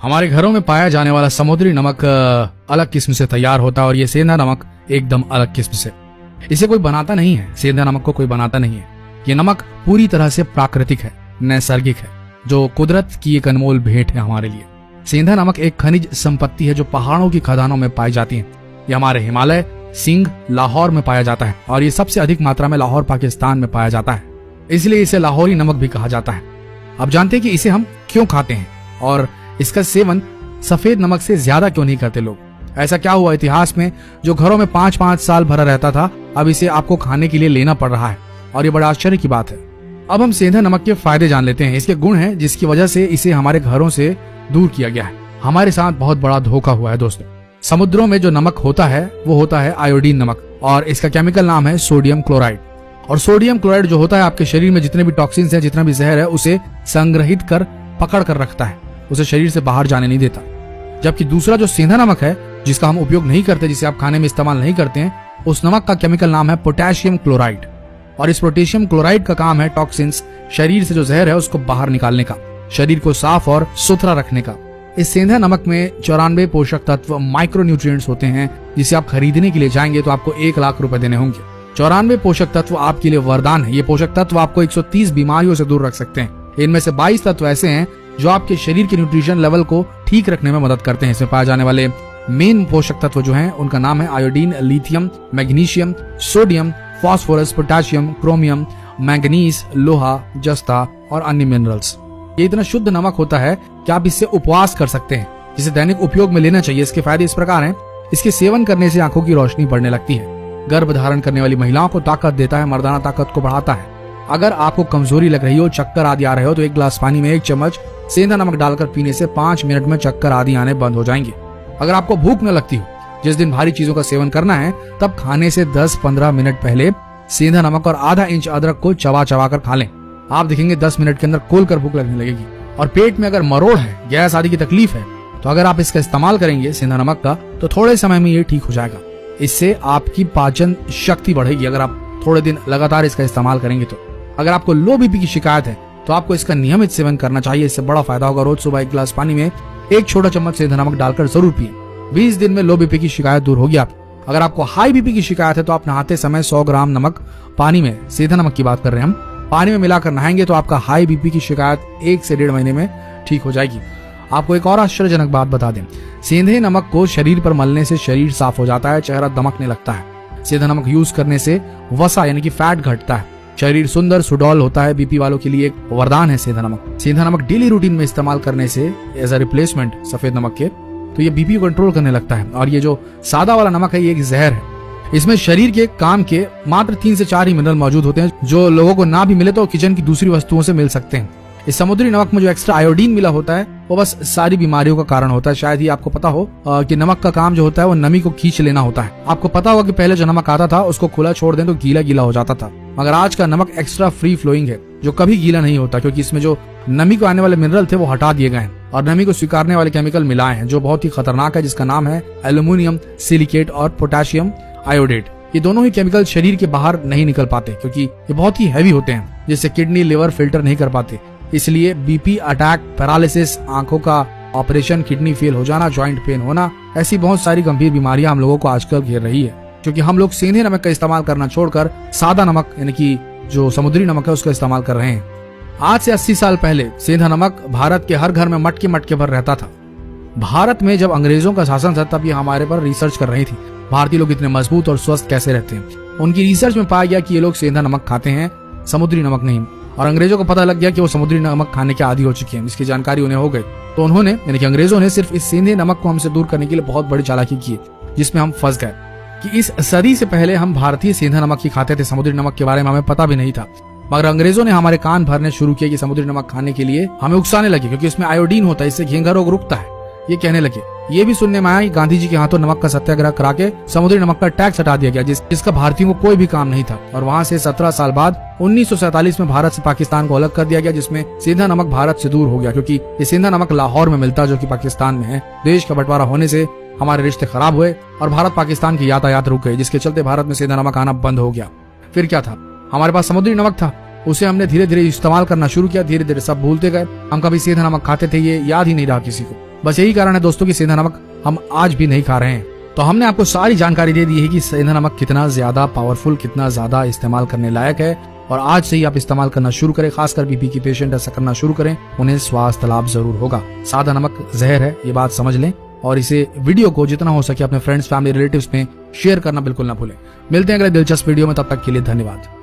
हमारे घरों में पाया जाने वाला समुद्री नमक अलग किस्म से तैयार होता है और ये सेंधा नमक एकदम अलग किस्म से। इसे कोई बनाता नहीं है, सेंधा नमक को कोई बनाता नहीं है। ये नमक पूरी तरह से प्राकृतिक है, नैसर्गिक है, जो कुदरत की एक अनमोल भेंट है हमारे लिए। सेंधा नमक एक खनिज संपत्ति है जो पहाड़ों की खदानों में पाई जाती है। ये हमारे हिमालय, सिंध, लाहौर में पाया जाता है और ये सबसे अधिक मात्रा में लाहौर पाकिस्तान में पाया जाता है, इसलिए इसे लाहौरी नमक भी कहा जाता है। अब जानते हैं कि इसे हम क्यों खाते हैं और इसका सेवन सफेद नमक से ज्यादा क्यों नहीं करते लोग। ऐसा क्या हुआ इतिहास में जो घरों में 5-5 साल भरा रहता था, अब इसे आपको खाने के लिए लेना पड़ रहा है और ये बड़ा आश्चर्य की बात है। अब हम सेंधा नमक के फायदे जान लेते हैं। इसके गुण हैं जिसकी वजह से इसे हमारे घरों से दूर किया गया है। हमारे साथ बहुत बड़ा धोखा हुआ है दोस्तों। समुद्रों में जो नमक होता है वो होता है आयोडीन नमक और इसका केमिकल नाम है सोडियम क्लोराइड। और सोडियम क्लोराइड जो होता है आपके शरीर में जितने भी टॉक्सिन्स हैं, जितना भी जहर है, उसे संग्रहित कर पकड़ कर रखता है, उसे शरीर से बाहर जाने नहीं देता। जबकि दूसरा जो सेंधा नमक है जिसका हम उपयोग नहीं करते, जिसे आप खाने में इस्तेमाल नहीं करते हैं, उस नमक का केमिकल नाम है पोटेशियम क्लोराइड। और इस पोटेशियम क्लोराइड का काम है टॉक्सिन्स, शरीर से जो जहर है उसको बाहर निकालने का, शरीर को साफ और सुथरा रखने का। इस सेंधा नमक में 94 पोषक तत्व माइक्रो न्यूट्रिएंट्स होते हैं, जिसे आप खरीदने के लिए जाएंगे तो आपको 1 लाख रुपए देने होंगे। 94 पोषक तत्व आपके लिए वरदान है। ये पोषक तत्व आपको 130 बीमारियों से दूर रख सकते हैं। इनमें से 22 तत्व ऐसे हैं जो आपके शरीर के न्यूट्रिशन लेवल को ठीक रखने में मदद करते हैं। इसमें पाए जाने वाले मेन पोषक तत्व जो हैं उनका नाम है iodine, lithium, magnesium, sodium, phosphorus, potassium, chromium, manganese, लोहा, जस्ता और अन्य मिनरल्स। ये इतना शुद्ध नमक होता है कि आप इससे उपवास कर सकते हैं, जिसे दैनिक उपयोग में लेना चाहिए। इसके फायदे इस प्रकार हैं। इसके सेवन करने से आंखों की रोशनी बढ़ने लगती है, गर्भ धारण करने वाली महिलाओं को ताकत देता है, मर्दाना ताकत को बढ़ाता है। अगर आपको कमजोरी लग रही हो, चक्कर आदि आ रहे हो, तो 1 गिलास पानी में 1 चम्मच सेंधा नमक डालकर पीने से 5 मिनट में चक्कर आदि आने बंद हो जाएंगे। अगर आपको भूख न लगती हो, जिस दिन भारी चीजों का सेवन करना है, तब खाने से 10-15 मिनट पहले सेंधा नमक और आधा इंच अदरक को चबा चबा कर खा लें। आप देखेंगे 10 मिनट के अंदर खोल कर भूख लगने लगेगी। और पेट में अगर मरोड़ है, गैस आदि की तकलीफ है, तो अगर आप इसका इस्तेमाल करेंगे सेंधा नमक का, तो थोड़े समय में ये ठीक हो जाएगा। इससे आपकी पाचन शक्ति बढ़ेगी अगर आप थोड़े दिन लगातार इसका इस्तेमाल करेंगे तो। अगर आपको लो बीपी की शिकायत है तो आपको इसका नियमित सेवन करना चाहिए। इससे बड़ा फायदा होगा। रोज सुबह 1 गिलास पानी में 1 छोटा चम्मच सेंधा नमक डालकर जरूर पिए। 20 दिन में लो बीपी की शिकायत दूर होगी आप। अगर आपको हाई बीपी की शिकायत है तो आप नहाते समय 100 ग्राम नमक पानी में, सेंधा नमक की बात कर रहे हैं हम, पानी में मिलाकर नहाएंगे तो आपका हाई बीपी की शिकायत 1 से 1.5 महीने में ठीक हो जाएगी। आपको एक और आश्चर्यजनक बात बता दें, सेंधे नमक को शरीर पर मलने से शरीर साफ हो जाता है, चेहरा दमकने लगता है। सेंधा नमक यूज करने से वसा यानी कि फैट घटता है, शरीर सुंदर सुडौल होता है। बीपी वालों के लिए एक वरदान है सेंधा नमक। सेंधा नमक डेली रूटीन में इस्तेमाल करने से एज अ रिप्लेसमेंट सफेद नमक के, तो ये बीपी को कंट्रोल करने लगता है। और ये जो सादा वाला नमक है ये एक जहर है। इसमें शरीर के काम के मात्र 3 से 4 ही मिनरल मौजूद होते हैं, जो लोगों को ना भी मिले तो किचन की दूसरी वस्तुओं से मिल सकते हैं। इस समुद्री नमक में जो एक्स्ट्रा आयोडीन मिला होता है वो बस सारी बीमारियों का कारण होता है। शायद ही आपको पता हो कि नमक का काम जो होता है वो नमी को खींच लेना होता है। आपको पता होगा कि पहले जो नमक आता था उसको खुला छोड़ दें तो गीला गीला हो जाता था, मगर आज का नमक एक्स्ट्रा फ्री फ्लोइंग है जो कभी गीला नहीं होता, क्योंकि इसमें जो नमी को आने वाले मिनरल थे वो हटा दिए गए हैं और नमी को स्वीकारने वाले केमिकल मिलाए हैं जो बहुत ही खतरनाक है, जिसका नाम है एल्यूमिनियम सिलिकेट और पोटेशियम आयोडेट। ये दोनों ही केमिकल शरीर के बाहर नहीं निकल पाते क्योंकि ये बहुत ही हैवी होते हैं, जिससे किडनी लिवर फिल्टर नहीं कर पाते। इसलिए बीपी, अटैक, पैरालिसिस, आंखों का ऑपरेशन, किडनी फेल हो जाना, ज्वाइंट पेन होना, ऐसी बहुत सारी गंभीर बीमारियां हम लोगों को आजकल घेर रही है, क्योंकि हम लोग सेंधे नमक का इस्तेमाल करना छोड़कर सादा नमक यानी कि जो समुद्री नमक है उसका इस्तेमाल कर रहे हैं। आज से 80 साल पहले सेंधा नमक भारत के हर घर में मटके मटके भर रहता था। भारत में जब अंग्रेजों का शासन था तब ये हमारे पर रिसर्च कर रही थी, भारतीय लोग इतने मजबूत और स्वस्थ कैसे रहते हैं। उनकी रिसर्च में पाया गया कि ये लोग सेंधा नमक खाते हैं, समुद्री नमक नहीं। और अंग्रेजों को पता लग गया कि वो समुद्री नमक खाने के आदी हो चुके हैं, इसकी जानकारी उन्हें हो गई। तो उन्होंने यानी कि अंग्रेजों ने सिर्फ इस सेंधे नमक को हमसे दूर करने के लिए बहुत बड़ी चालाकी की, जिसमें हम फंस गए कि इस सदी से पहले हम भारतीय सेंधा नमक ही खाते थे, समुद्री नमक के बारे में हमें पता भी नहीं था। मगर अंग्रेजों ने हमारे कान भरने शुरू किए कि समुद्री नमक खाने के लिए हमें उकसाने लगे, क्योंकि इसमें आयोडीन होता है, इससे घेंघा रोग रुकता है। ये कहने लगे। ये भी सुनने में आया कि गांधी जी के हाथों नमक का सत्याग्रह करा के समुद्री नमक का टैक्स हटा दिया गया, जिसका भारतीयों को कोई भी काम नहीं था। और वहां से 17 साल बाद 1947 में भारत से पाकिस्तान को अलग कर दिया गया, जिसमें सेंधा नमक भारत से दूर हो गया, क्योंकि ये सेंधा नमक लाहौर में मिलता जो कि पाकिस्तान में है। देश का बंटवारा होने से हमारे रिश्ते खराब हुए और भारत पाकिस्तान की यातायात रुक गई, जिसके चलते भारत में सेंधा नमक आना बंद हो गया। फिर क्या था, हमारे पास समुद्री नमक था, उसे हमने धीरे धीरे इस्तेमाल करना शुरू किया। धीरे धीरे सब भूलते गए, हम कभी सेंधा नमक खाते थे ये याद ही नहीं रहा किसी को। बस यही कारण है दोस्तों कि सेंधा नमक हम आज भी नहीं खा रहे हैं। तो हमने आपको सारी जानकारी दे दी है कि सेंधा नमक कितना ज्यादा पावरफुल, कितना ज्यादा इस्तेमाल करने लायक है, और आज से ही आप इस्तेमाल करना शुरू करें। खासकर बीपी की पेशेंट ऐसा करना शुरू करें, उन्हें स्वास्थ्य लाभ जरूर होगा। सादा नमक जहर है, ये बात समझ लें, और इसे वीडियो को जितना हो सके अपने फ्रेंड्स, फैमिली, रिलेटिव्स में शेयर करना बिल्कुल ना भूलें। मिलते हैं अगले दिलचस्प वीडियो में, तब तक के लिए धन्यवाद।